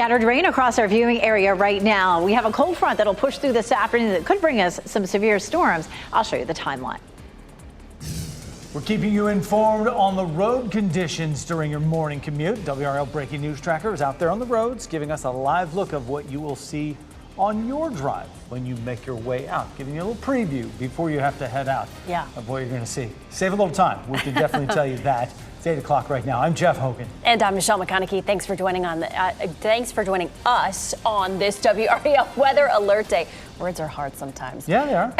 Scattered rain across our viewing area right now. We have a cold front that'll push through this afternoon that could bring us some severe storms. I'll show you the timeline. We're keeping you informed on the road conditions during your morning commute. WRAL Breaking News Tracker is out there on the roads, giving us a live look of what you will see on your drive when you make your way out, giving you a little preview before you have to head out of what you're going to see. Save a little time. We can definitely tell you that. It's 8 o'clock right now. I'm Jeff Hogan. And I'm Michelle McConaughey. Thanks for joining us on this WRAL Weather Alert Day. Words are hard sometimes. Yeah, they are.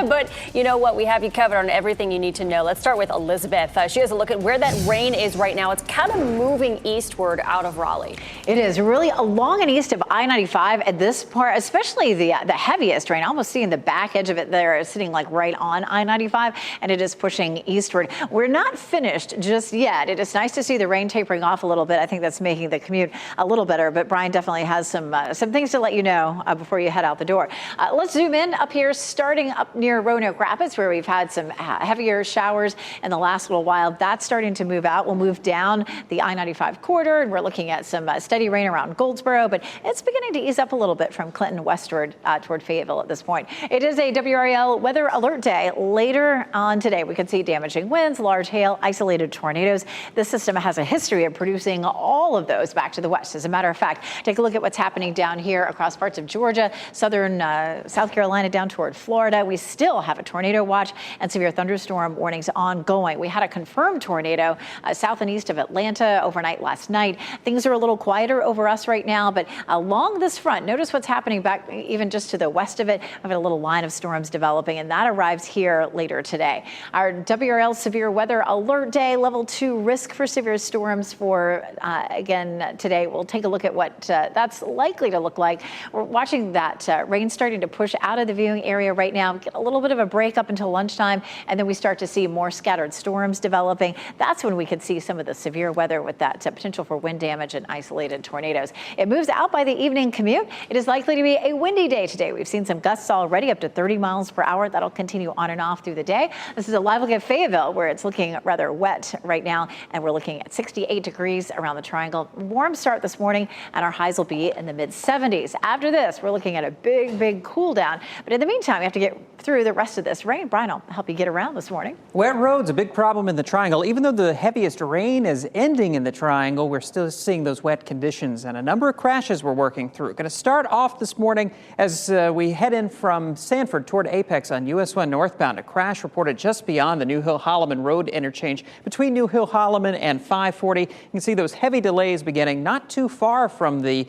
But you know what? We have you covered on everything you need to know. Let's start with Elizabeth. She has a look at where that rain is right now. It's kind of moving eastward out of Raleigh. It is really along and east of I-95 at this part, especially the heaviest rain. Almost seeing the back edge of it there, sitting like right on I-95, and it is pushing eastward. We're not finished just yet. It is nice to see the rain tapering off a little bit. I think that's making the commute a little better. But Brian definitely has some things to let you know before you head out the door. Let's zoom in up here, starting up near Roanoke Rapids, where we've had some heavier showers in the last little while. That's starting to move out. We'll move down the I-95 corridor, and we're looking at some steady rain around Goldsboro, but it's beginning to ease up a little bit from Clinton westward toward Fayetteville at this point. It is a WRAL Weather Alert Day. Later on today, we could see damaging winds, large hail, isolated tornadoes. This system has a history of producing all of those back to the west. As a matter of fact, take a look at what's happening down here across parts of Georgia, southern South Carolina down toward Florida. We still have a tornado watch and severe thunderstorm warnings ongoing. We had a confirmed tornado south and east of Atlanta overnight last night. Things are a little quieter over us right now, but along this front, notice what's happening back even just to the west of it. I've got a little line of storms developing, and that arrives here later today. Our WRL Severe Weather Alert Day, level 2 risk for severe storms for, again, today. We'll take a look at what that's likely to look like. We're watching that rain starting to push out of the viewing area right now. Get a little bit of a break up until lunchtime, and then we start to see more scattered storms developing. That's when we could see some of the severe weather with that potential for wind damage and isolated tornadoes. It moves out by the evening commute. It is likely to be a windy day today. We've seen some gusts already up to 30 miles per hour. That'll continue on and off through the day. This is a live look at Fayetteville, where it's looking rather wet right now, and we're looking at 68 degrees around the triangle. Warm start this morning, and our highs will be in the mid-70s. After this, we're looking at a big cool down. But in the meantime, you have to get through the rest of this rain. Brian will help you get around this morning. Wet roads, a big problem in the triangle. Even though the heaviest rain is ending in the triangle, we're still seeing those wet conditions and a number of crashes we're working through. Going to start off this morning as we head in from Sanford toward Apex on US 1 northbound. A crash reported just beyond the New Hill-Holloman Road interchange between New Hill-Holloman and 540. You can see those heavy delays beginning not too far from the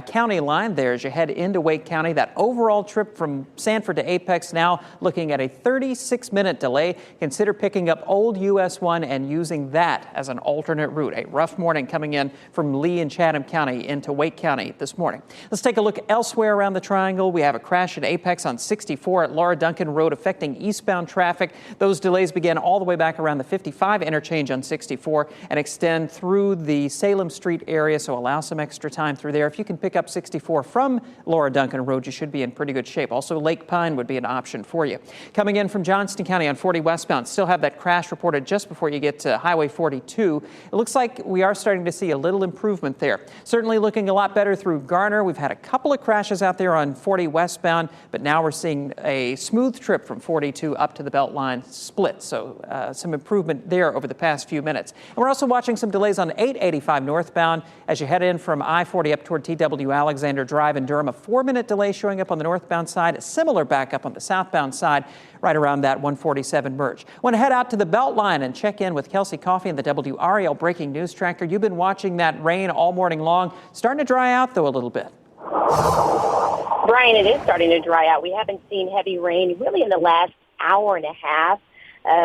county line there as you head into Wake County. That overall trip from Sanford to Apex now looking at a 36-minute delay. Consider picking up Old US 1 and using that as an alternate route. A rough morning coming in from Lee and Chatham County into Wake County this morning. Let's take a look elsewhere around the triangle. We have a crash at Apex on 64 at Laura Duncan Road affecting eastbound traffic. Those delays begin all the way back around the 55 interchange on 64 and extend through the Salem Street area, so allow some extra time through there. If you can pick up 64 from Laura Duncan Road, you should be in pretty good shape. Also, Lake Pine would be an option for you. Coming in from Johnston County on 40 westbound, still have that crash reported just before you get to Highway 42. It looks like we are starting to see a little improvement there. Certainly looking a lot better through Garner. We've had a couple of crashes out there on 40 westbound, but now we're seeing a smooth trip from 42 up to the Beltline split. So some improvement there over the past few minutes. And we're also watching some delays on 885 northbound as you head in from I-40 up toward TW Alexander Drive in Durham. A 4-minute delay showing up on the northbound side, a similar backup on the southbound side right around that 147 merge. Want to head out to the Beltline and check in with Kelsey Coffey and the WRAL Breaking News Tracker. You've been watching that rain all morning long. Starting to dry out, though, a little bit. Brian, it is starting to dry out. We haven't seen heavy rain really in the last hour and a half.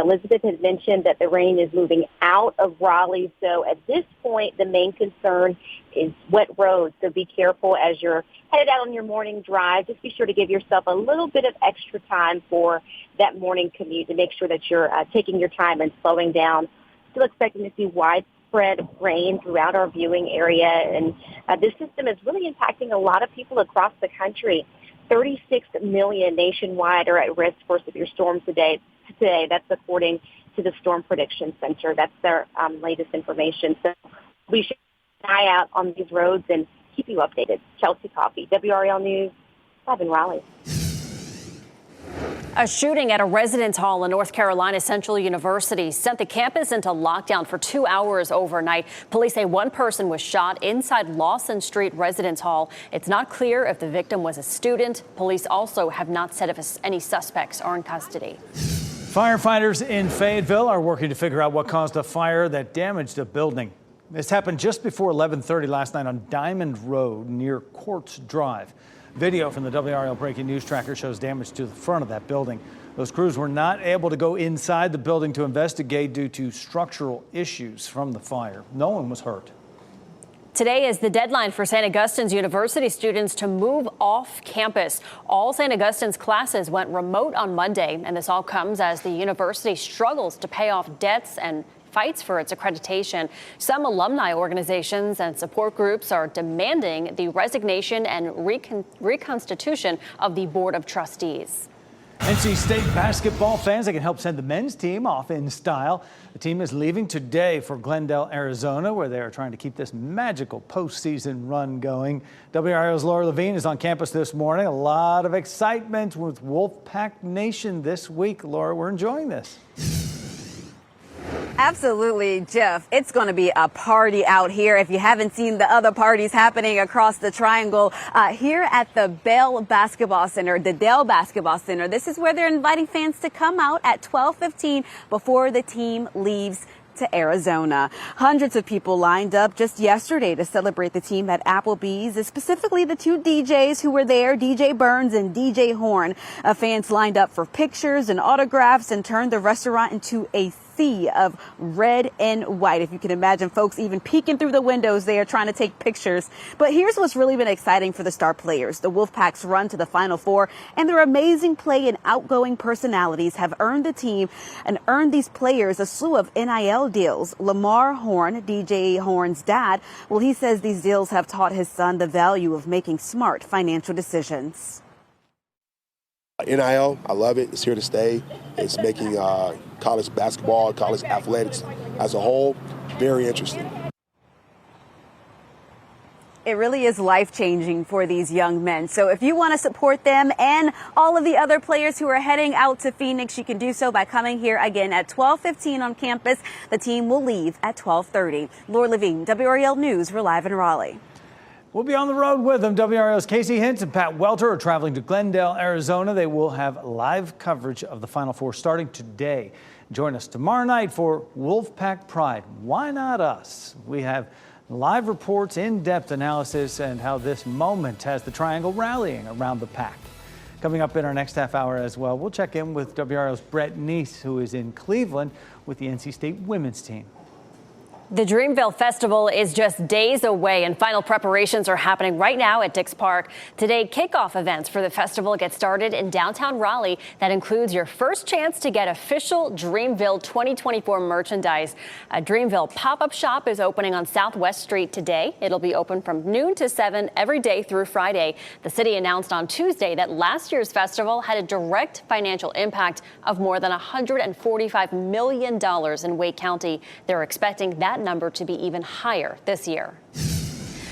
Elizabeth has mentioned that the rain is moving out of Raleigh. So at this point, the main concern is wet roads. So be careful as you're headed out on your morning drive. Just be sure to give yourself a little bit of extra time for that morning commute to make sure that you're taking your time and slowing down. Still expecting to see widespread rain throughout our viewing area. And this system is really impacting a lot of people across the country. 36 million nationwide are at risk for severe storms today. That's according to the Storm Prediction Center. That's their latest information. So we should keep an eye out on these roads and keep you updated. Chelsea Coffey, WRAL News, live in Raleigh. A shooting at a residence hall in North Carolina Central University sent the campus into lockdown for 2 hours overnight. Police say one person was shot inside Lawson Street Residence Hall. It's not clear if the victim was a student. Police also have not said if any suspects are in custody. Firefighters in Fayetteville are working to figure out what caused a fire that damaged a building. This happened just before 11:30 last night on Diamond Road near Quartz Drive. Video from the WRAL Breaking News Tracker shows damage to the front of that building. Those crews were not able to go inside the building to investigate due to structural issues from the fire. No one was hurt. Today is the deadline for St. Augustine's University students to move off campus. All St. Augustine's classes went remote on Monday, and this all comes as the university struggles to pay off debts and fights for its accreditation. Some alumni organizations and support groups are demanding the resignation and reconstitution of the Board of Trustees. NC State basketball fans, they can help send the men's team off in style. The team is leaving today for Glendale, Arizona, where they are trying to keep this magical postseason run going. WRAL's Laura Levine is on campus this morning. A lot of excitement with Wolfpack Nation this week. Laura, we're enjoying this. Absolutely, Jeff. It's going to be a party out here. If you haven't seen the other parties happening across the triangle, here at the Dell Basketball Center, this is where they're inviting fans to come out at 12:15 before the team leaves to Arizona. Hundreds of people lined up just yesterday to celebrate the team at Applebee's, specifically the two DJs who were there, DJ Burns and DJ Horn. Fans lined up for pictures and autographs and turned the restaurant into a sea of red and white. If you can imagine folks even peeking through the windows there trying to take pictures. But here's what's really been exciting for the star players. The Wolfpack's run to the Final Four and their amazing play and outgoing personalities have earned the team and earned these players a slew of NIL deals. Lamar Horn, DJ Horn's dad, well, he says these deals have taught his son the value of making smart financial decisions. NIL, I love it. It's here to stay. It's making college basketball, college athletics as a whole very interesting. It really is life-changing for these young men. So if you want to support them and all of the other players who are heading out to Phoenix, you can do so by coming here again at 12:15 on campus. The team will leave at 12:30. Laura Levine, WRAL News. We're live in Raleigh. We'll be on the road with them. WRAL's Casey Hintz and Pat Welter are traveling to Glendale, Arizona. They will have live coverage of the Final Four starting today. Join us tomorrow night for Wolfpack Pride. Why not us? We have live reports, in-depth analysis, and how this moment has the Triangle rallying around the pack. Coming up in our next half hour as well, we'll check in with WRAL's Brett Neese, who is in Cleveland with the NC State women's team. The Dreamville Festival is just days away, and final preparations are happening right now at Dix Park. Today, kickoff events for the festival get started in downtown Raleigh. That includes your first chance to get official Dreamville 2024 merchandise. A Dreamville pop-up shop is opening on Southwest Street today. It'll be open from noon to 7 every day through Friday. The city announced on Tuesday that last year's festival had a direct financial impact of more than $145 million in Wake County. They're expecting that number to be even higher this year.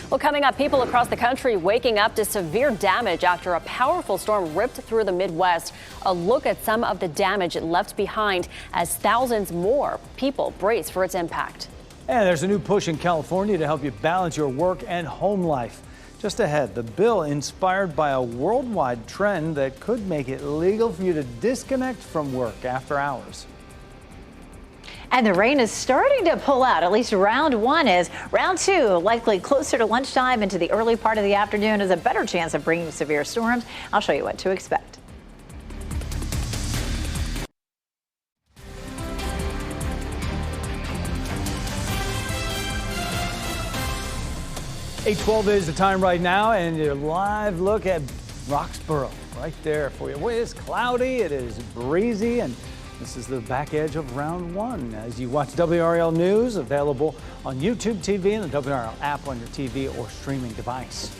Well, coming up, people across the country waking up to severe damage after a powerful storm ripped through the Midwest. A look at some of the damage it left behind as thousands more people brace for its impact. And there's a new push in California to help you balance your work and home life. Just ahead, the bill inspired by a worldwide trend that could make it legal for you to disconnect from work after hours. And the rain is starting to pull out. At least round one is. Round two, likely closer to lunchtime into the early part of the afternoon, is a better chance of bringing severe storms. I'll show you what to expect. .812 is the time right now, and your live look at Roxborough right there for you. Well, it's cloudy, it is breezy, and this is the back edge of round one. As you watch WRAL News, available on YouTube TV and the WRAL app on your TV or streaming device.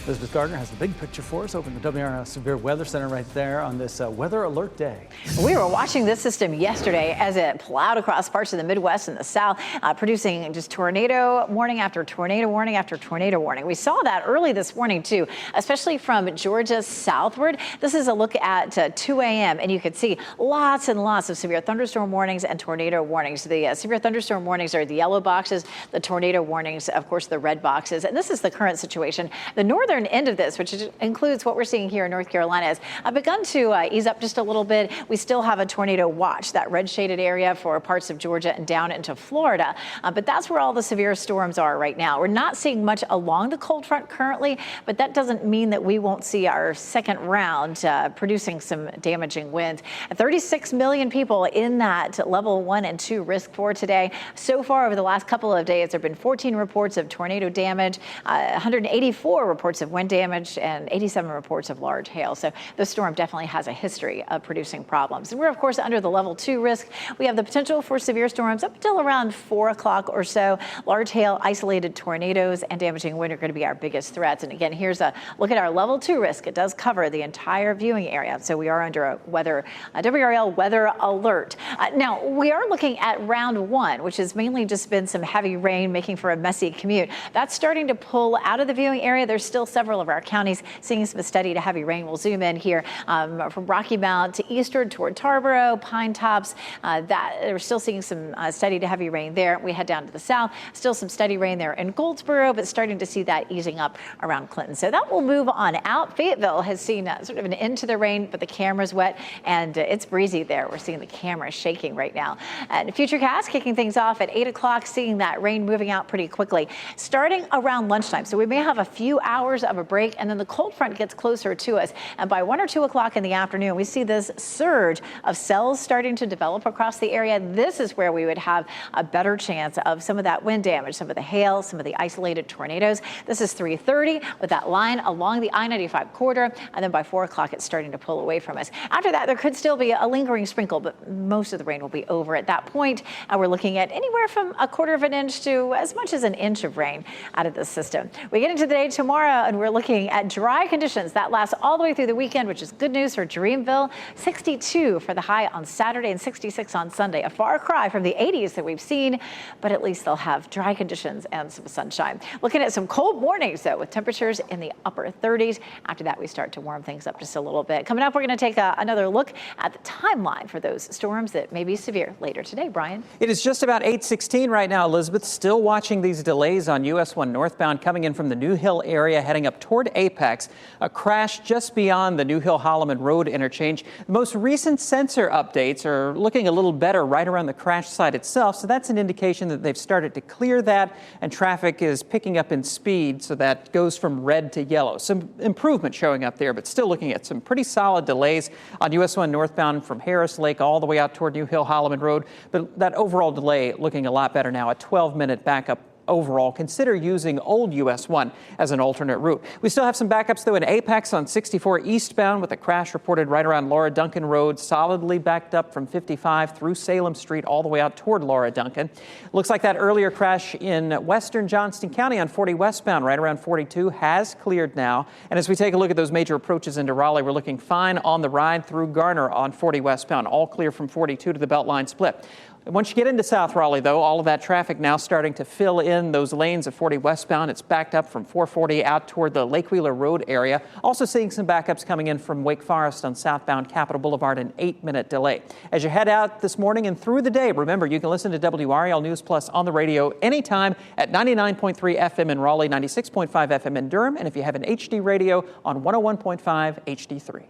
Elizabeth Gardner has the big picture for us over in the WRAL Severe Weather Center right there on this weather alert day. We were watching this system yesterday as it plowed across parts of the Midwest and the South, producing just tornado warning after tornado warning after tornado warning. We saw that early this morning, too, especially from Georgia southward. This is a look at 2 a.m., and you could see lots and lots of severe thunderstorm warnings and tornado warnings. The severe thunderstorm warnings are the yellow boxes, the tornado warnings, of course, the red boxes. And this is the current situation. The northern end of this, which includes what we're seeing here in North Carolina, has begun to ease up just a little bit. We still have a tornado watch, that red shaded area for parts of Georgia and down into Florida. But that's where all the severe storms are right now. We're not seeing much along the cold front currently, but that doesn't mean that we won't see our second round producing some damaging winds. 36 million people in that level 1 and 2 risk for today. So far over the last couple of days, there have been 14 reports of tornado damage, 184 reports of wind damage, and 87 reports of large hail. So the storm definitely has a history of producing problems. And we're, of course, under the level 2 risk. We have the potential for severe storms up until around 4 o'clock or so. Large hail, isolated tornadoes, and damaging wind are going to be our biggest threats. And again, here's a look at our level 2 risk. It does cover the entire viewing area. So we are under a WRAL weather alert. Now, we are looking at round 1, which has mainly just been some heavy rain making for a messy commute. That's starting to pull out of the viewing area. There's still several of our counties seeing some steady to heavy rain. We'll zoom in here from Rocky Mount to eastward toward Tarboro, Pine Tops. We're still seeing some steady to heavy rain there. We head down to the south, still some steady rain there in Goldsboro, but starting to see that easing up around Clinton. So that will move on out. Fayetteville has seen sort of an end to the rain, but the camera's wet and it's breezy there. We're seeing the camera shaking right now. And Futurecast kicking things off at 8 o'clock, seeing that rain moving out pretty quickly, starting around lunchtime. So we may have a few hours of a break, and then the cold front gets closer to us. And by 1 or 2 o'clock in the afternoon, we see this surge of cells starting to develop across the area. This is where we would have a better chance of some of that wind damage, some of the hail, some of the isolated tornadoes. This is 3:30 with that line along the I-95 corridor, and then by 4 o'clock, it's starting to pull away from us. After that, there could still be a lingering sprinkle, but most of the rain will be over at that point. We're looking at anywhere from 1/4 of an inch to as much as an inch of rain out of this system. We get into the day tomorrow, and we're looking at dry conditions that last all the way through the weekend, which is good news for Dreamville. 62 for the high on Saturday and 66 on Sunday. A far cry from the 80s that we've seen, but at least they'll have dry conditions and some sunshine. Looking at some cold mornings, though, with temperatures in the upper 30s. After that, we start to warm things up just a little bit. Coming up, we're going to take another look at the timeline for those storms that may be severe later today. Brian? It is just about 8:16 right now, Elizabeth. Still watching these delays on US 1 northbound coming in from the New Hill area heading up toward Apex. A crash just beyond the New Hill-Holloman Road interchange. The most recent sensor updates are looking a little better right around the crash site itself, so that's an indication that they've started to clear that, and traffic is picking up in speed, so that goes from red to yellow. Some improvement showing up there, but still looking at some pretty solid delays on US 1 northbound from Harris Lake all the way out toward New Hill-Holloman Road. But that overall delay looking a lot better now, a 12-minute backup overall. Consider using old US 1 as an alternate route. We still have some backups, though, in Apex on 64 eastbound with a crash reported right around Laura Duncan Road, solidly backed up from 55 through Salem Street all the way out toward Laura Duncan. Looks like that earlier crash in western Johnston County on 40 westbound right around 42 has cleared now. And as we take a look at those major approaches into Raleigh, we're looking fine on the ride through Garner on 40 westbound, all clear from 42 to the Beltline split. Once you get into South Raleigh, though, all of that traffic now starting to fill in those lanes of 40 westbound. It's backed up from 440 out toward the Lake Wheeler Road area. Also seeing some backups coming in from Wake Forest on southbound Capitol Boulevard, an 8-minute delay. As you head out this morning and through the day, remember, you can listen to WRAL News Plus on the radio anytime at 99.3 FM in Raleigh, 96.5 FM in Durham, and if you have an HD radio on 101.5 HD3.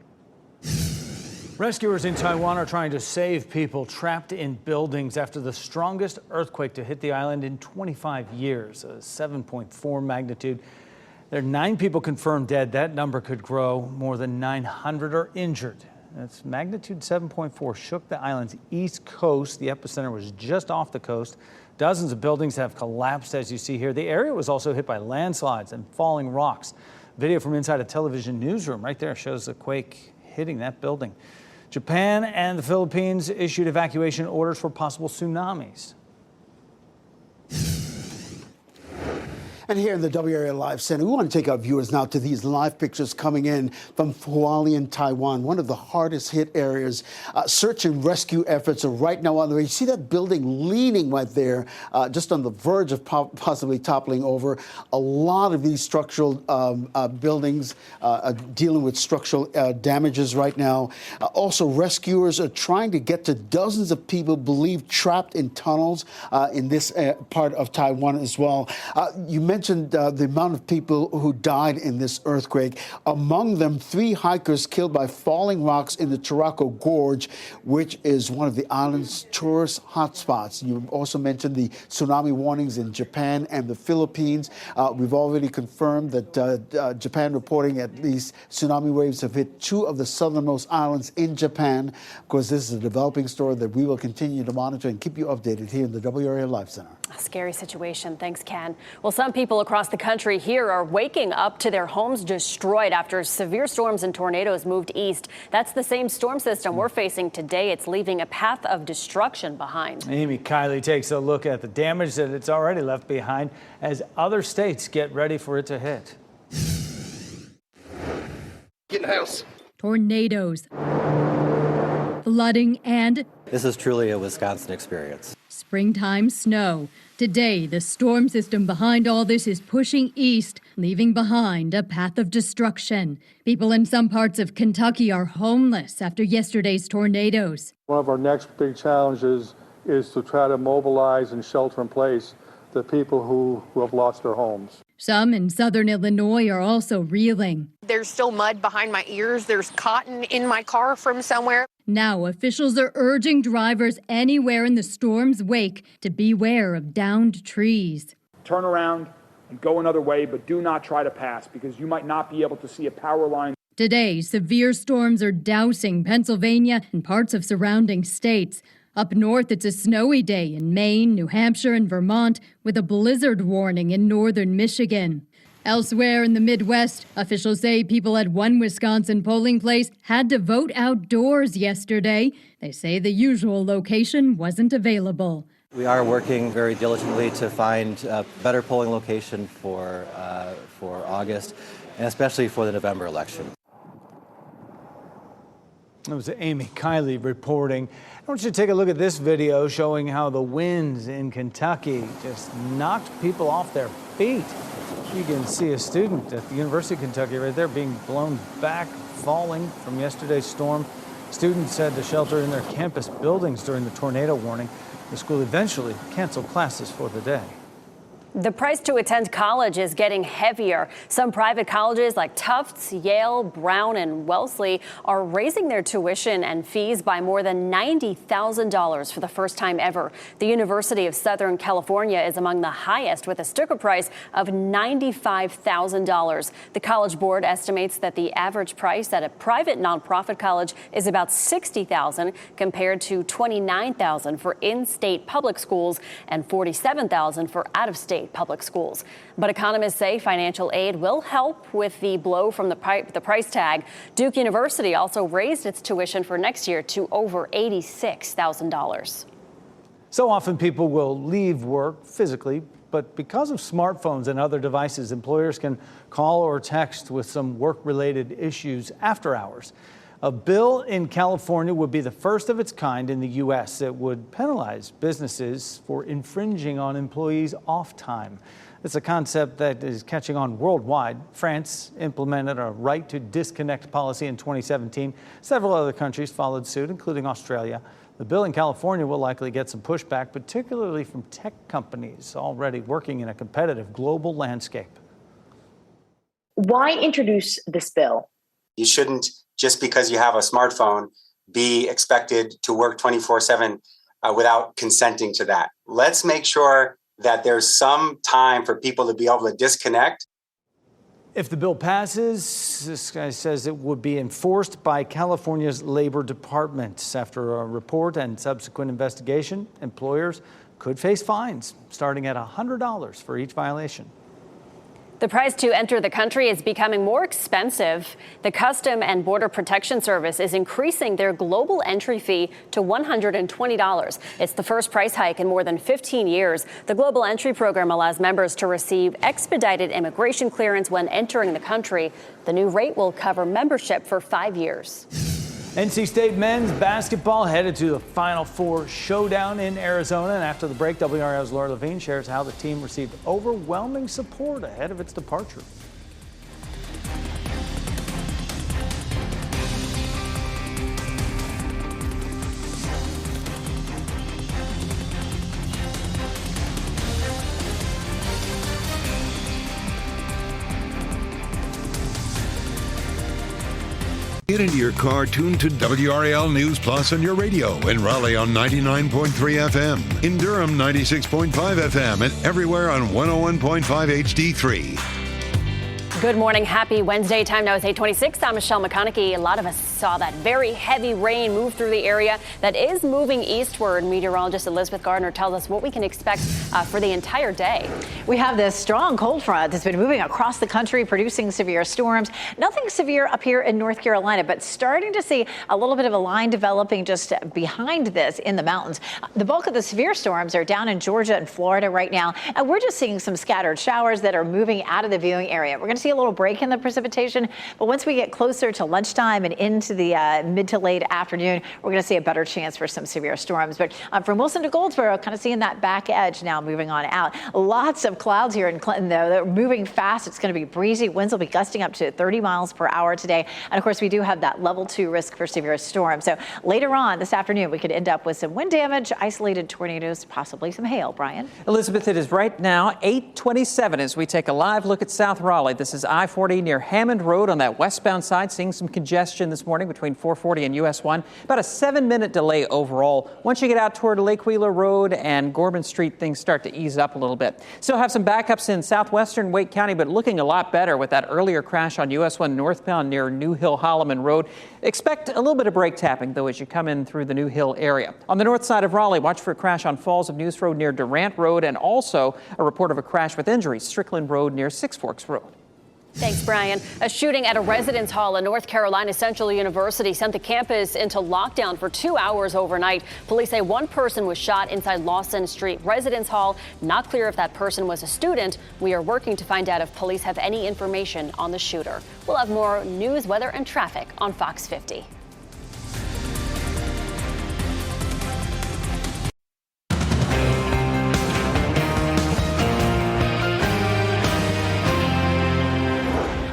Rescuers in Taiwan are trying to save people trapped in buildings after the strongest earthquake to hit the island in 25 years, a 7.4 magnitude. There are 9 people confirmed dead. That number could grow. More than 900 are injured. That's magnitude 7.4 shook the island's east coast. The epicenter was just off the coast. Dozens of buildings have collapsed, as you see here. The area was also hit by landslides and falling rocks. Video from inside a television newsroom right there shows the quake hitting that building. Japan and the Philippines issued evacuation orders for possible tsunamis. And here in the WRAL Live Center, we want to take our viewers now to these live pictures coming in from Hualien, Taiwan, one of the hardest hit areas. Search and rescue efforts are right now on the way. You see that building leaning right there, just on the verge of possibly toppling over. A lot of these structural buildings dealing with structural damages right now. Also, rescuers are trying to get to dozens of people believed trapped in tunnels in this part of Taiwan as well. You mentioned the amount of people who died in this earthquake. Among them, 3 hikers killed by falling rocks in the Tarako Gorge, which is one of the island's tourist hotspots. You also mentioned the tsunami warnings in Japan and the Philippines. We've already confirmed that Japan reporting at least tsunami waves have hit 2 of the southernmost islands in Japan. Of course, this is a developing story that we will continue to monitor and keep you updated here in the WRAL Live Center. A scary situation. Thanks, Ken. Well, some people across the country here are waking up to their homes destroyed after severe storms and tornadoes moved east. That's the same storm system we're facing today. It's leaving a path of destruction behind. Amy Kiley takes a look at the damage that it's already left behind as other states get ready for it to hit. Get in the house. Tornadoes, flooding, and this is truly a Wisconsin experience. Springtime snow. Today, the storm system behind all this is pushing east, leaving behind a path of destruction. People in some parts of Kentucky are homeless after yesterday's tornadoes. One of our next big challenges is to try to mobilize and shelter in place the people who have lost their homes. Some in southern Illinois are also reeling. There's still mud behind my ears. There's cotton in my car from somewhere. Now officials are urging drivers anywhere in the storm's wake to beware of downed trees. Turn around and go another way, but do not try to pass because you might not be able to see a power line. Today, severe storms are dousing Pennsylvania and parts of surrounding states. Up north, it's a snowy day in Maine, New Hampshire, and Vermont, with a blizzard warning in northern Michigan. Elsewhere in the Midwest, officials say people at one Wisconsin polling place had to vote outdoors yesterday. They say the usual location wasn't available. We are working very diligently to find a better polling location for August, and especially for the November election. It was Amy Kiley reporting. I want you to take a look at this video showing how the winds in Kentucky just knocked people off their feet. You can see a student at the University of Kentucky right there being blown back, falling from yesterday's storm. Students had to shelter in their campus buildings during the tornado warning. The school eventually canceled classes for the day. The price to attend college is getting heavier. Some private colleges like Tufts, Yale, Brown, and Wellesley are raising their tuition and fees by more than $90,000 for the first time ever. The University of Southern California is among the highest with a sticker price of $95,000. The College Board estimates that the average price at a private nonprofit college is about $60,000 compared to $29,000 for in-state public schools and $47,000 for out-of-state public schools. But economists say financial aid will help with the blow from the price tag. Duke University also raised its tuition for next year to over $86,000. So often people will leave work physically, but because of smartphones and other devices, employers can call or text with some work-related issues after hours. A bill in California would be the first of its kind in the U.S. It would penalize businesses for infringing on employees' off time. It's a concept that is catching on worldwide. France implemented a right to disconnect policy in 2017. Several other countries followed suit, including Australia. The bill in California will likely get some pushback, particularly from tech companies already working in a competitive global landscape. Why introduce this bill? You shouldn't, just because you have a smartphone, be expected to work 24/7 without consenting to that. Let's make sure that there's some time for people to be able to disconnect. If the bill passes, this guy says it would be enforced by California's Labor Department. After a report and subsequent investigation, employers could face fines starting at $100 for each violation. The price to enter the country is becoming more expensive. The Custom and Border Protection Service is increasing their global entry fee to $120. It's the first price hike in more than 15 years. The global entry program allows members to receive expedited immigration clearance when entering the country. The new rate will cover membership for 5 years. NC State men's basketball headed to the Final Four showdown in Arizona. And after the break, WRAL's Laura Levine shares how the team received overwhelming support ahead of its departure. Get into your car, tune to WRAL News Plus on your radio. In Raleigh on 99.3 FM. In Durham, 96.5 FM. And everywhere on 101.5 HD3. Good morning. Happy Wednesday. Time now is 8:26. I'm Michelle McConaughey. A lot of us saw that very heavy rain move through the area that is moving eastward. Meteorologist Elizabeth Gardner tells us what we can expect for the entire day. We have this strong cold front that's been moving across the country, producing severe storms. Nothing severe up here in North Carolina, but starting to see a little bit of a line developing just behind this in the mountains. The bulk of the severe storms are down in Georgia and Florida right now, and we're just seeing some scattered showers that are moving out of the viewing area. We're going to see a little break in the precipitation, but once we get closer to lunchtime and into the mid to late afternoon, we're going to see a better chance for some severe storms. But from Wilson to Goldsboro, kind of seeing that back edge now moving on out. Lots of clouds here in Clinton, though. They're moving fast. It's going to be breezy. Winds will be gusting up to 30 miles per hour today. And of course, we do have that level 2 risk for severe storms. So later on this afternoon, we could end up with some wind damage, isolated tornadoes, possibly some hail. Brian? Elizabeth, it is right now 8:27 as we take a live look at South Raleigh. This is I-40 near Hammond Road on that westbound side, seeing some congestion this morning between 440 and US 1. About a 7-minute delay overall. Once you get out toward Lake Wheeler Road and Gorman Street, things start to ease up a little bit. Still have some backups in southwestern Wake County, but looking a lot better with that earlier crash on US 1 northbound near New Hill Holloman Road. Expect a little bit of brake tapping, though, as you come in through the New Hill area. On the north side of Raleigh, watch for a crash on Falls of News Road near Durant Road, and also a report of a crash with injuries, Strickland Road near Six Forks Road. Thanks, Brian. A shooting at a residence hall at North Carolina Central University sent the campus into lockdown for 2 hours overnight. Police say one person was shot inside Lawson Street Residence Hall. Not clear if that person was a student. We are working to find out if police have any information on the shooter. We'll have more news, weather, and traffic on Fox 50.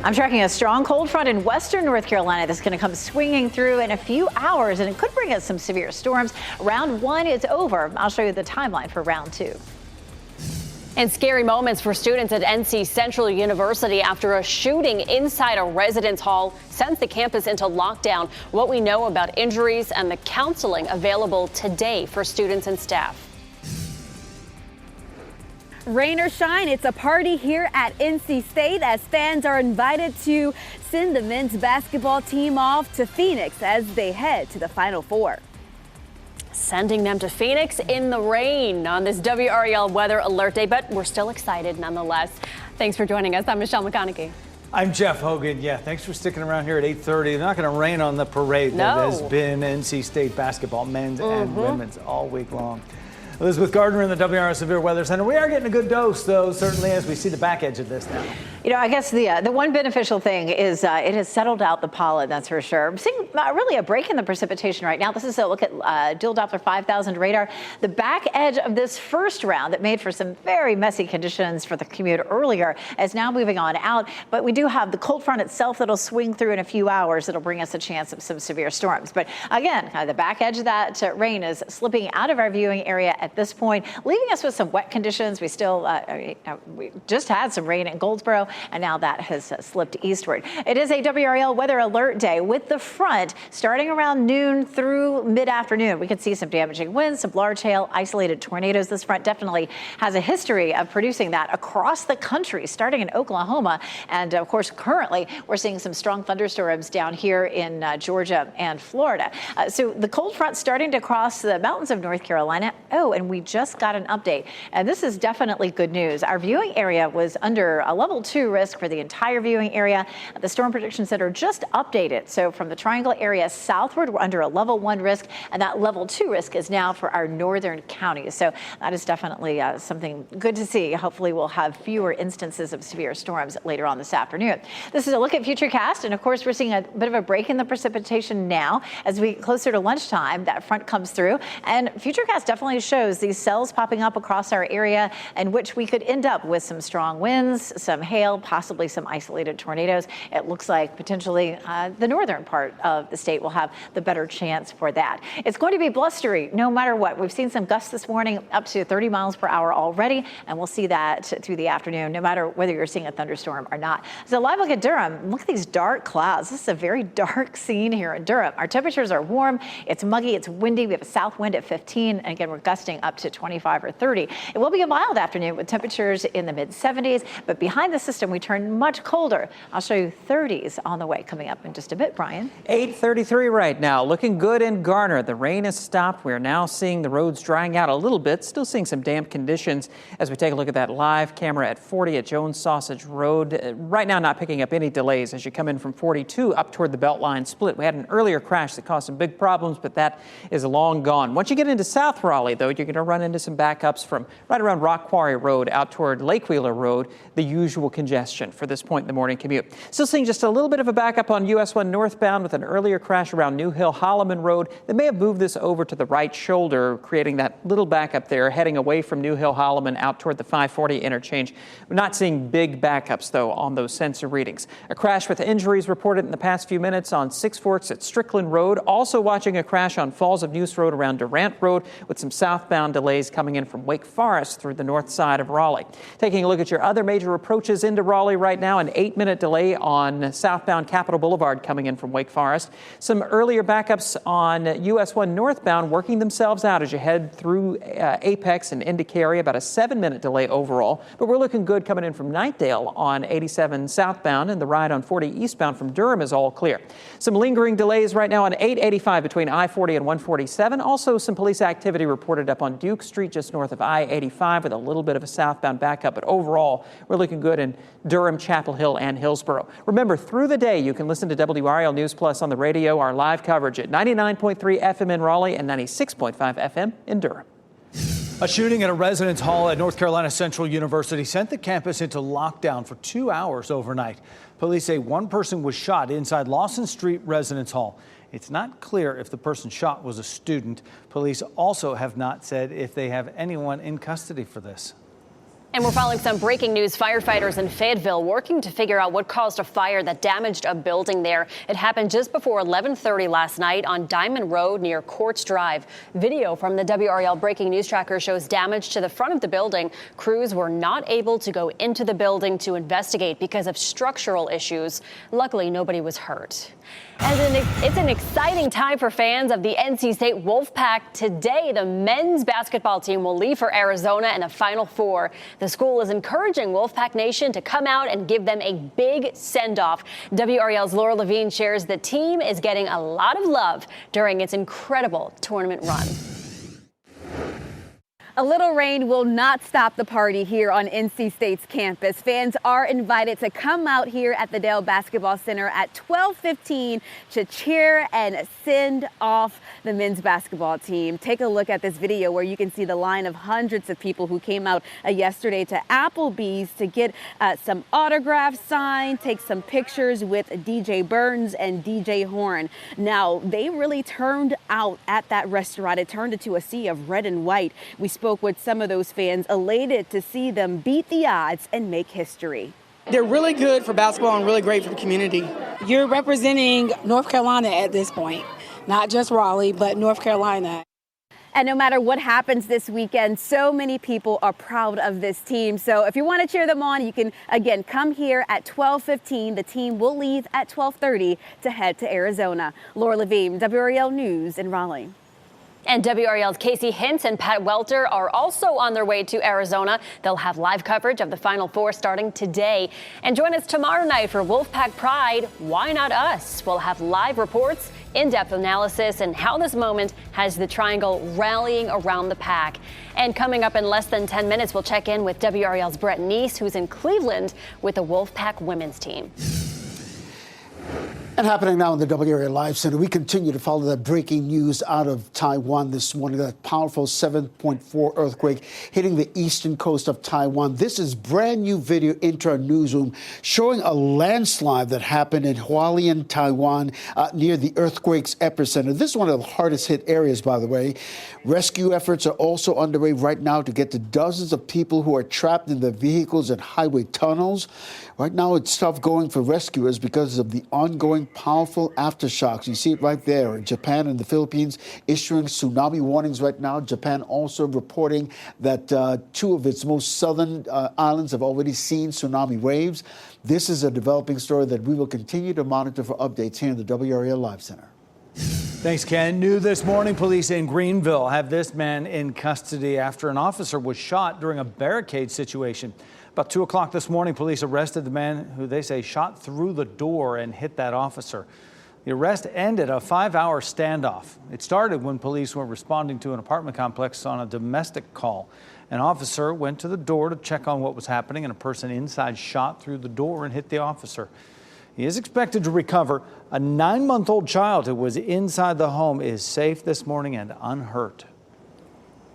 I'm tracking a strong cold front in western North Carolina that's going to come swinging through in a few hours, and it could bring us some severe storms. Round 1 is over. I'll show you the timeline for round 2. And scary moments for students at NC Central University after a shooting inside a residence hall sends the campus into lockdown. What we know about injuries and the counseling available today for students and staff. Rain or shine, it's a party here at NC State as fans are invited to send the men's basketball team off to Phoenix as they head to the Final Four. Sending them to Phoenix in the rain on this WRAL weather alert day, but we're still excited nonetheless. Thanks for joining us. I'm Michelle McConaughey. I'm Jeff Hogan. Yeah, thanks for sticking around here at 8:30. It's not going to rain on the parade that has been NC State basketball, men's and women's, all week long. Elizabeth Gardner in the WRAL Severe Weather Center. We are getting a good dose, though, certainly, as we see the back edge of this now. You know, I guess the one beneficial thing is it has settled out the pollen, that's for sure. I'm seeing really a break in the precipitation right now. This is a look at Dual Doppler 5000 radar. The back edge of this first round that made for some very messy conditions for the commute earlier is now moving on out. But we do have the cold front itself that'll swing through in a few hours. That'll bring us a chance of some severe storms. But again, the back edge of that rain is slipping out of our viewing area at this point, leaving us with some wet conditions. We still we just had some rain in Goldsboro, and now that has slipped eastward. It is a WRAL weather alert day with the front starting around noon through mid-afternoon. We could see some damaging winds, some large hail, isolated tornadoes. This front definitely has a history of producing that across the country, starting in Oklahoma. And of course, currently we're seeing some strong thunderstorms down here in Georgia and Florida. So the cold front starting to cross the mountains of North Carolina. Oh, and we just got an update, and this is definitely good news. Our viewing area was under a level 2 2 risk for the entire viewing area. The Storm Prediction Center just updated. So from the Triangle area southward, we're under a level 1 risk, and that level 2 risk is now for our northern counties. So that is definitely something good to see. Hopefully we'll have fewer instances of severe storms later on this afternoon. This is a look at Futurecast, and of course we're seeing a bit of a break in the precipitation now as we get closer to lunchtime. That front comes through, and Futurecast definitely shows these cells popping up across our area, in which we could end up with some strong winds, some hail, possibly some isolated tornadoes. It looks like potentially the northern part of the state will have the better chance for that. It's going to be blustery no matter what. We've seen some gusts this morning up to 30 miles per hour already, and we'll see that through the afternoon, no matter whether you're seeing a thunderstorm or not. So live look at Durham. Look at these dark clouds. This is a very dark scene here in Durham. Our temperatures are warm. It's muggy. It's windy. We have a south wind at 15. And again, we're gusting up to 25 or 30. It will be a mild afternoon with temperatures in the mid 70s. But behind the system, we turn much colder. I'll show you 30s on the way coming up in just a bit, Brian. 8:33 right now. Looking good in Garner. The rain has stopped. We're now seeing the roads drying out a little bit. Still seeing some damp conditions as we take a look at that live camera at 40 at Jones Sausage Road. Right now, not picking up any delays as you come in from 42 up toward the Beltline split. We had an earlier crash that caused some big problems, but that is long gone. Once you get into South Raleigh, though, you're going to run into some backups from right around Rock Quarry Road out toward Lake Wheeler Road, the usual congestion for this point in the morning commute. Still seeing just a little bit of a backup on US 1 northbound with an earlier crash around New Hill Holloman Road. They may have moved this over to the right shoulder, creating that little backup there, heading away from New Hill Holloman out toward the 540 interchange. We're not seeing big backups, though, on those sensor readings. A crash with injuries reported in the past few minutes on Six Forks at Strickland Road. Also watching a crash on Falls of Neuse Road around Durant Road with some southbound delays coming in from Wake Forest through the north side of Raleigh. Taking a look at your other major approaches into Raleigh right now, an 8-minute delay on southbound Capitol Boulevard coming in from Wake Forest. Some earlier backups on US 1 northbound working themselves out as you head through Apex and into Cary, about a 7-minute delay overall. But we're looking good coming in from Knightdale on 87 southbound, and the ride on 40 eastbound from Durham is all clear. Some lingering delays right now on 885 between I-40 and 147. Also some police activity reported up on Duke Street just north of I-85 with a little bit of a southbound backup. But overall, we're looking good in Durham, Chapel Hill, and Hillsborough. Remember, through the day, you can listen to WRAL News Plus on the radio, our live coverage at 99.3 FM in Raleigh and 96.5 FM in Durham. A shooting at a residence hall at North Carolina Central University sent the campus into lockdown for 2 hours overnight. Police say one person was shot inside Lawson Street Residence Hall. It's not clear if the person shot was a student. Police also have not said if they have anyone in custody for this. And we're following some breaking news. Firefighters in Fayetteville working to figure out what caused a fire that damaged a building there. It happened just before 11:30 last night on Diamond Road near Courts Drive. Video from the WRAL breaking news tracker shows damage to the front of the building. Crews were not able to go into the building to investigate because of structural issues. Luckily, nobody was hurt. And it's an exciting time for fans of the NC State Wolfpack. Today, the men's basketball team will leave for Arizona in the Final Four. The school is encouraging Wolfpack Nation to come out and give them a big send-off. WRAL's Laura Levine shares the team is getting a lot of love during its incredible tournament run. A little rain will not stop the party here on NC State's campus. Fans are invited to come out here at the Dale Basketball Center at 12:15 to cheer and send off the men's basketball team. Take a look at this video where you can see the line of hundreds of people who came out yesterday to Applebee's to get some autographs signed, take some pictures with DJ Burns and DJ Horn. Now, they really turned out at that restaurant. It turned into a sea of red and white. We spoke with some of those fans, elated to see them beat the odds and make history. They're really good for basketball and really great for the community. You're representing North Carolina at this point, not just Raleigh, but North Carolina. And no matter what happens this weekend, so many people are proud of this team. So if you want to cheer them on, you can, again, come here at 12:15. The team will leave at 12:30 to head to Arizona. Laura Levine, WRAL News in Raleigh. And WRAL's Casey Hintz and Pat Welter are also on their way to Arizona. They'll have live coverage of the Final Four starting today. And join us tomorrow night for Wolfpack Pride. Why not us? We'll have live reports, in-depth analysis, and how this moment has the Triangle rallying around the pack. And coming up in less than 10 minutes, we'll check in with WRAL's Brett Neese, who's in Cleveland with the Wolfpack women's team. And happening now in the WRAL Live Center, we continue to follow that breaking news out of Taiwan this morning, that powerful 7.4 earthquake hitting the eastern coast of Taiwan. This is brand new video into our newsroom showing a landslide that happened in Hualien, Taiwan, near the earthquake's epicenter. This is one of the hardest hit areas, by the way. Rescue efforts are also underway right now to get to dozens of people who are trapped in their vehicles and highway tunnels. Right now, it's tough going for rescuers because of the ongoing powerful aftershocks. You see it right there. Japan and the Philippines issuing tsunami warnings right now. Japan also reporting that two of its most southern islands have already seen tsunami waves. This is a developing story that we will continue to monitor for updates here in the WRAL Live Center. Thanks, Ken. New this morning, police in Greenville have this man in custody after an officer was shot during a barricade situation. About 2 o'clock this morning, police arrested the man who they say shot through the door and hit that officer. The arrest ended a 5-hour standoff. It started when police were responding to an apartment complex on a domestic call. An officer went to the door to check on what was happening, and a person inside shot through the door and hit the officer. He is expected to recover. A 9-month-old child who was inside the home is safe this morning and unhurt.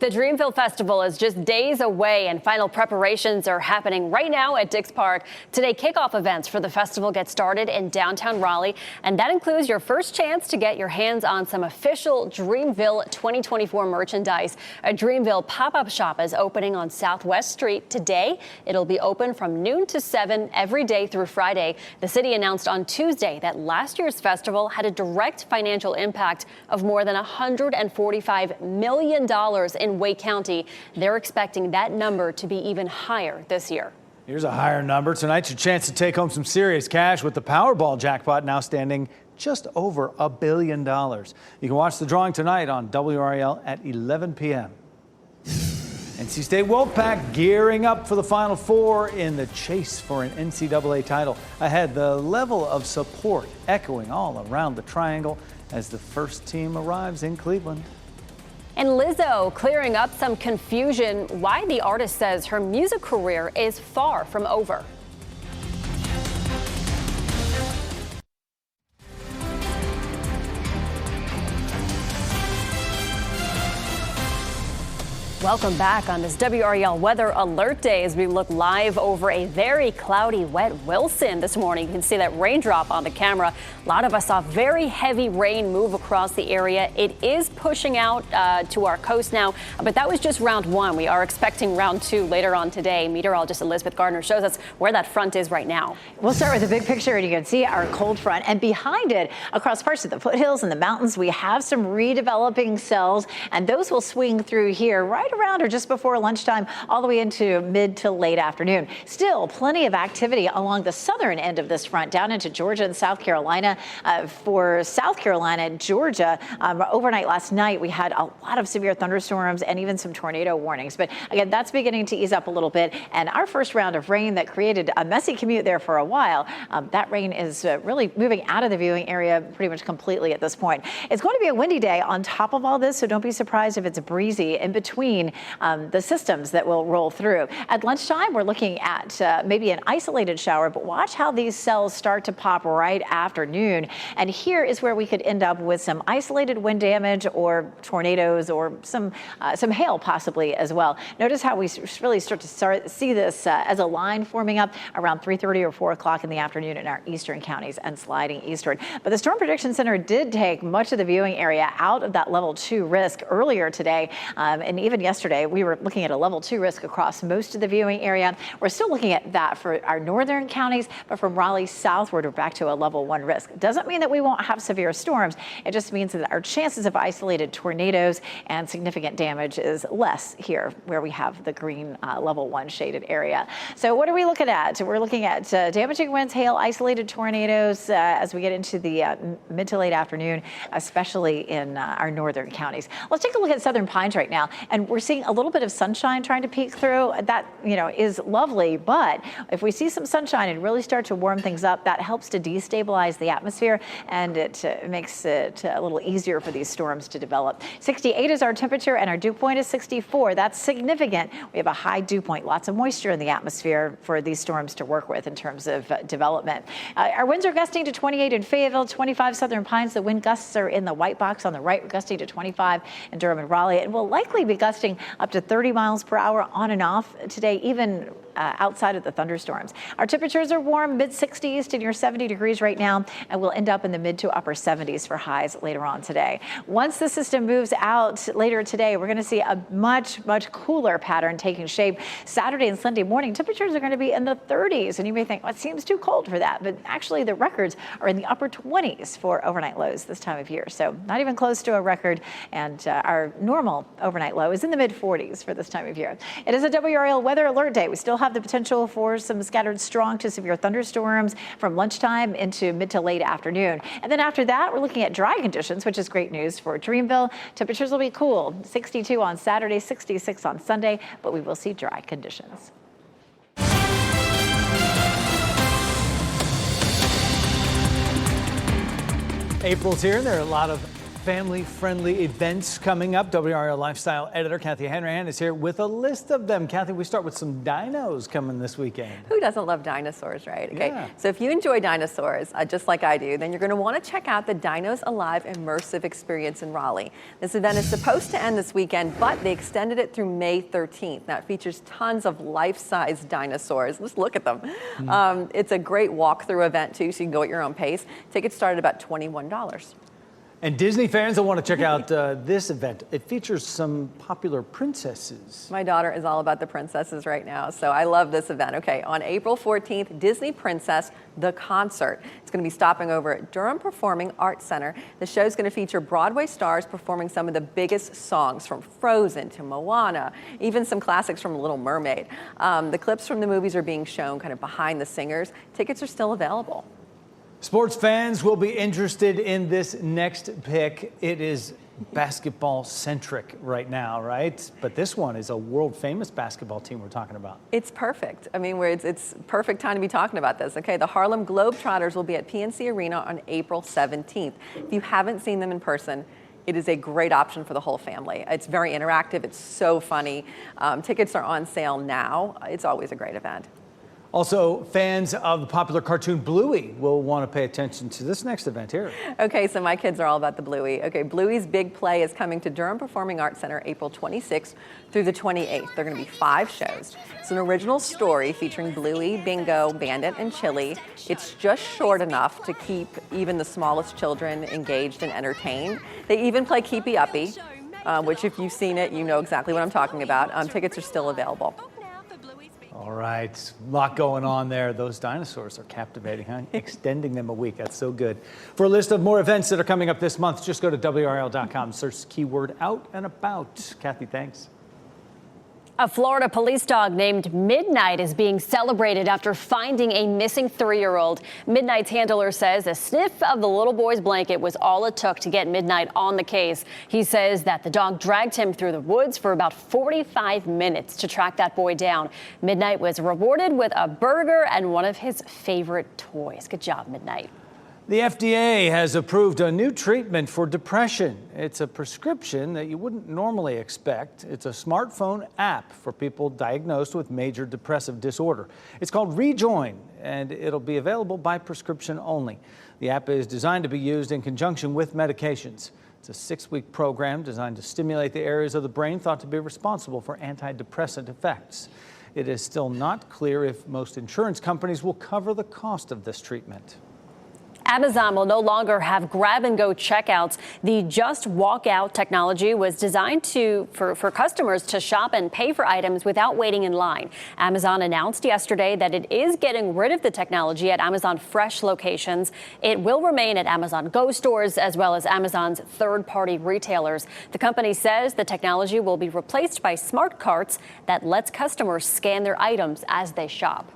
The Dreamville Festival is just days away, and final preparations are happening right now at Dix Park. Today, kickoff events for the festival get started in downtown Raleigh, and that includes your first chance to get your hands on some official Dreamville 2024 merchandise. A Dreamville pop-up shop is opening on Southwest Street today. It'll be open from noon to 7 every day through Friday. The city announced on Tuesday that last year's festival had a direct financial impact of more than $145 million in Wake County. They're expecting that number to be even higher this year. Here's a higher number. Tonight's your chance to take home some serious cash with the Powerball jackpot now standing just over $1 billion. You can watch the drawing tonight on WRAL at 11 p.m. NC State Wolfpack gearing up for the Final Four in the chase for an NCAA title. Ahead, the level of support echoing all around the Triangle as the first team arrives in Cleveland. And Lizzo clearing up some confusion why the artist says her music career is far from over. Welcome back on this WRAL Weather Alert Day as we look live over a very cloudy, wet Wilson this morning. You can see that raindrop on the camera. A lot of us saw very heavy rain move across the area. It is pushing out to our coast now, but that was just round one. We are expecting round two later on today. Meteorologist Elizabeth Gardner shows us where that front is right now. We'll start with the big picture, and you can see our cold front, and behind it, across parts of the foothills and the mountains, we have some redeveloping cells, and those will swing through here right around or just before lunchtime, all the way into mid to late afternoon. Still plenty of activity along the southern end of this front down into Georgia and South Carolina. For South Carolina and Georgia, overnight last night, we had a lot of severe thunderstorms and even some tornado warnings. But again, that's beginning to ease up a little bit. And our first round of rain that created a messy commute there for a while, that rain is really moving out of the viewing area pretty much completely at this point. It's going to be a windy day on top of all this, so don't be surprised if it's breezy in between the systems that will roll through. At lunchtime, we're looking at maybe an isolated shower, but watch how these cells start to pop right after noon. And here is where we could end up with some isolated wind damage or tornadoes or some hail possibly as well. Notice how we really start to see this as a line forming up around 3:30 or 4 o'clock in the afternoon in our eastern counties and sliding eastward. But the Storm Prediction Center did take much of the viewing area out of that level 2 risk earlier today and even yesterday yesterday, we were looking at a level 2 risk across most of the viewing area. We're still looking at that for our northern counties, but from Raleigh southward, we're back to a level 1 risk. Doesn't mean that we won't have severe storms. It just means that our chances of isolated tornadoes and significant damage is less here where we have the green level 1 shaded area. So what are we looking at? We're looking at damaging winds, hail, isolated tornadoes as we get into the mid to late afternoon, especially in our northern counties. Let's take a look at Southern Pines right now, and we're seeing a little bit of sunshine trying to peek through. That, is lovely, but if we see some sunshine and really start to warm things up, that helps to destabilize the atmosphere, and it makes it a little easier for these storms to develop. 68 is our temperature, and our dew point is 64. That's significant. We have a high dew point, lots of moisture in the atmosphere for these storms to work with in terms of development. Our winds are gusting to 28 in Fayetteville, 25 Southern Pines. The wind gusts are in the white box on the right, gusting to 25 in Durham and Raleigh. It will likely be gusting up to 30 miles per hour on and off today, even outside of the thunderstorms. Our temperatures are warm, mid-60s to near 70 degrees right now, and we'll end up in the mid to upper 70s for highs later on today. Once the system moves out later today, we're going to see a much cooler pattern taking shape. Saturday and Sunday morning, temperatures are going to be in the 30s, and you may think, well, it seems too cold for that, but actually the records are in the upper 20s for overnight lows this time of year, so not even close to a record, and our normal overnight low is in the mid-40s for this time of year. It is a WRAL weather alert day. We still have the potential for some scattered strong to severe thunderstorms from lunchtime into mid to late afternoon. And then after that, we're looking at dry conditions, which is great news for Dreamville. Temperatures will be cool, 62 on Saturday, 66 on Sunday, but we will see dry conditions. April's here, and there are a lot of family-friendly events coming up. WRAL lifestyle editor Kathy Hanrahan is here with a list of them. Kathy, we start with some dinos coming this weekend. Who doesn't love dinosaurs, right? Okay, Yeah. So if you enjoy dinosaurs, just like I do, then you're going to want to check out the Dinos Alive immersive experience in Raleigh. This event is supposed to end this weekend, but they extended it through May 13th. Now, it features tons of life-size dinosaurs. Just look at them. It's a great walkthrough event, too, so you can go at your own pace. Tickets start at about $21. And Disney fans that want to check out this event, it features some popular princesses. My daughter is all about the princesses right now, so I love this event. Okay, on April 14th, Disney Princess, the concert. It's going to be stopping over at Durham Performing Arts Center. The show is going to feature Broadway stars performing some of the biggest songs from Frozen to Moana, even some classics from Little Mermaid. The clips from the movies are being shown kind of behind the singers. Tickets are still available. Sports fans will be interested in this next pick. It is basketball centric right now, right? But this one is a world famous basketball team we're talking about. It's perfect. I mean, it's perfect time to be talking about this. Okay, the Harlem Globetrotters will be at PNC Arena on April 17th. If you haven't seen them in person, it is a great option for the whole family. It's very interactive. It's so funny. Tickets are on sale now. It's always a great event. Also, fans of the popular cartoon Bluey will want to pay attention to this next event here. Okay, so my kids are all about the Bluey. Okay, Bluey's Big Play is coming to Durham Performing Arts Center April 26th through the 28th. There are going to be 5 shows. It's an original story featuring Bluey, Bingo, Bandit, and Chili. It's just short enough to keep even the smallest children engaged and entertained. They even play Keepy Uppy, which if you've seen it, you know exactly what I'm talking about. Tickets are still available. All right, a lot going on there. Those dinosaurs are captivating, huh? Extending them a week, that's so good. For a list of more events that are coming up this month, just go to WRAL.com, search the keyword out and about. Kathy, thanks. A Florida police dog named Midnight is being celebrated after finding a missing 3-year-old. Midnight's handler says a sniff of the little boy's blanket was all it took to get Midnight on the case. He says that the dog dragged him through the woods for about 45 minutes to track that boy down. Midnight was rewarded with a burger and one of his favorite toys. Good job, Midnight. The FDA has approved a new treatment for depression. It's a prescription that you wouldn't normally expect. It's a smartphone app for people diagnosed with major depressive disorder. It's called Rejoin, and it'll be available by prescription only. The app is designed to be used in conjunction with medications. It's a 6-week program designed to stimulate the areas of the brain thought to be responsible for antidepressant effects. It is still not clear if most insurance companies will cover the cost of this treatment. Amazon will no longer have grab-and-go checkouts. The Just Walk Out technology was designed for customers to shop and pay for items without waiting in line. Amazon announced yesterday that it is getting rid of the technology at Amazon Fresh locations. It will remain at Amazon Go stores as well as Amazon's third-party retailers. The company says the technology will be replaced by smart carts that lets customers scan their items as they shop.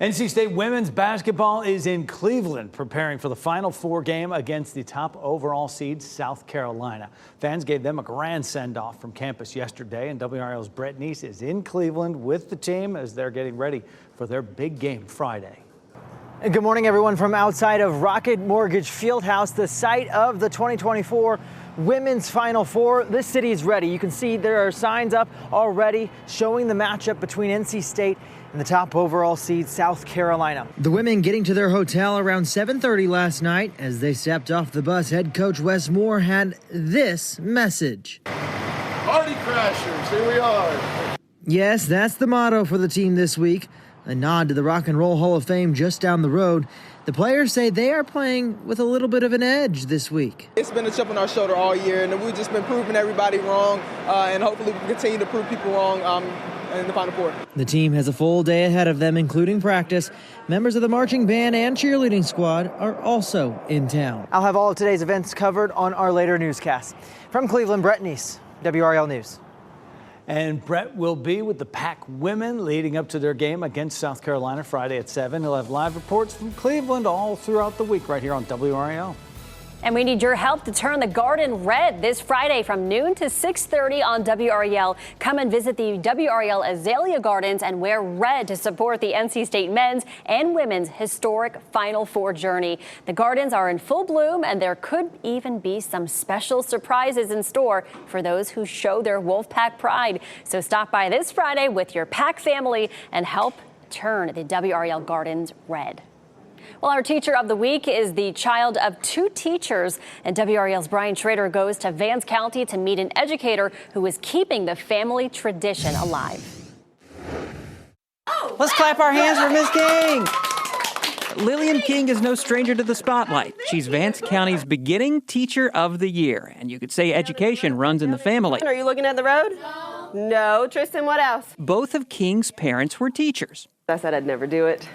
NC State women's basketball is in Cleveland, preparing for the Final Four game against the top overall seed, South Carolina. Fans gave them a grand send-off from campus yesterday, and WRAL's Brett Neese is in Cleveland with the team as they're getting ready for their big game Friday. And good morning, everyone, from outside of Rocket Mortgage Fieldhouse, the site of the 2024 Women's Final Four. This city is ready. You can see there are signs up already showing the matchup between NC State and the top overall seed, South Carolina. The women getting to their hotel around 7:30 last night. As they stepped off the bus, head coach Wes Moore had this message. Party crashers, here we are. Yes, that's the motto for the team this week. A nod to the Rock and Roll Hall of Fame just down the road. The players say they are playing with a little bit of an edge this week. It's been a chip on our shoulder all year, and we've just been proving everybody wrong, and hopefully we can continue to prove people wrong in the Final Four. The team has a full day ahead of them, including practice. Members of the marching band and cheerleading squad are also in town. I'll have all of today's events covered on our later newscast. From Cleveland, Brett Neese, WRAL News. And Brett will be with the Pac women leading up to their game against South Carolina Friday at 7. He'll have live reports from Cleveland all throughout the week right here on WRAL. And we need your help to turn the Garden red this Friday from noon to 6:30 on WRAL. Come and visit the WRAL Azalea Gardens and wear red to support the NC State men's and women's historic Final Four journey. The gardens are in full bloom, and there could even be some special surprises in store for those who show their Wolfpack pride. So stop by this Friday with your Pack family and help turn the WRAL Gardens red. Well, our teacher of the week is the child of two teachers, and WRAL's Brian Schrader goes to Vance County to meet an educator who is keeping the family tradition alive. Let's clap our hands for Miss King. Lillian King is no stranger to the spotlight. She's Vance County's beginning teacher of the year, and you could say education runs in the family. Are you looking at the road? No. Tristan, what else? Both of King's parents were teachers. I said I'd never do it.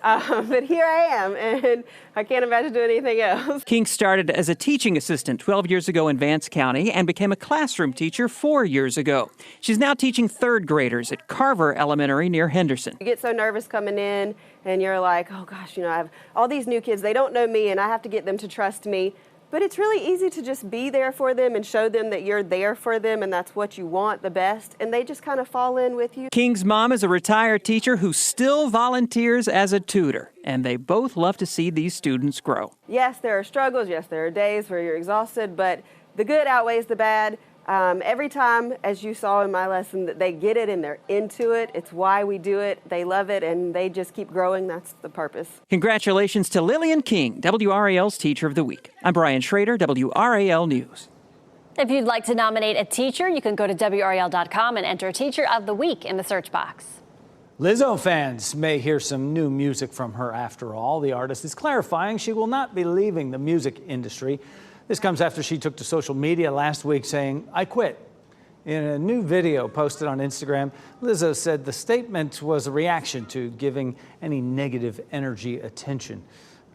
But here I am, and I can't imagine doing anything else. King started as a teaching assistant 12 years ago in Vance County and became a classroom teacher 4 years ago. She's now teaching third graders at Carver Elementary near Henderson. You get so nervous coming in, and you're like, oh gosh, I have all these new kids, they don't know me, and I have to get them to trust me. But it's really easy to just be there for them and show them that you're there for them and that's what you want, the best, and they just kind of fall in with you. King's mom is a retired teacher who still volunteers as a tutor, and they both love to see these students grow. Yes, there are struggles. Yes, there are days where you're exhausted, but the good outweighs the bad. Every time, as you saw in my lesson, that they get it and they're into it. It's why we do it. They love it, and they just keep growing. That's the purpose. Congratulations to Lillian King, WRAL's Teacher of the Week. I'm Brian Schrader, WRAL News. If you'd like to nominate a teacher, you can go to WRAL.com and enter Teacher of the Week in the search box. Lizzo fans may hear some new music from her after all. The artist is clarifying she will not be leaving the music industry. This comes after she took to social media last week saying, "I quit." In a new video posted on Instagram, Lizzo said the statement was a reaction to giving any negative energy attention.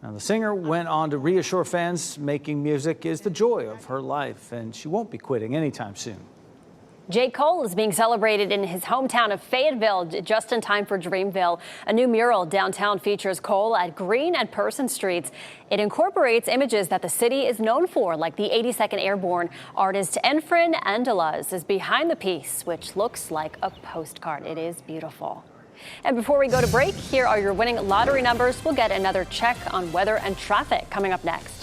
Now, the singer went on to reassure fans making music is the joy of her life, and she won't be quitting anytime soon. J. Cole is being celebrated in his hometown of Fayetteville just in time for Dreamville. A new mural downtown features Cole at Green and Person Streets. It incorporates images that the city is known for, like the 82nd Airborne. Artist Enfrin Andelaz is behind the piece, which looks like a postcard. It is beautiful. And before we go to break, here are your winning lottery numbers. We'll get another check on weather and traffic coming up next.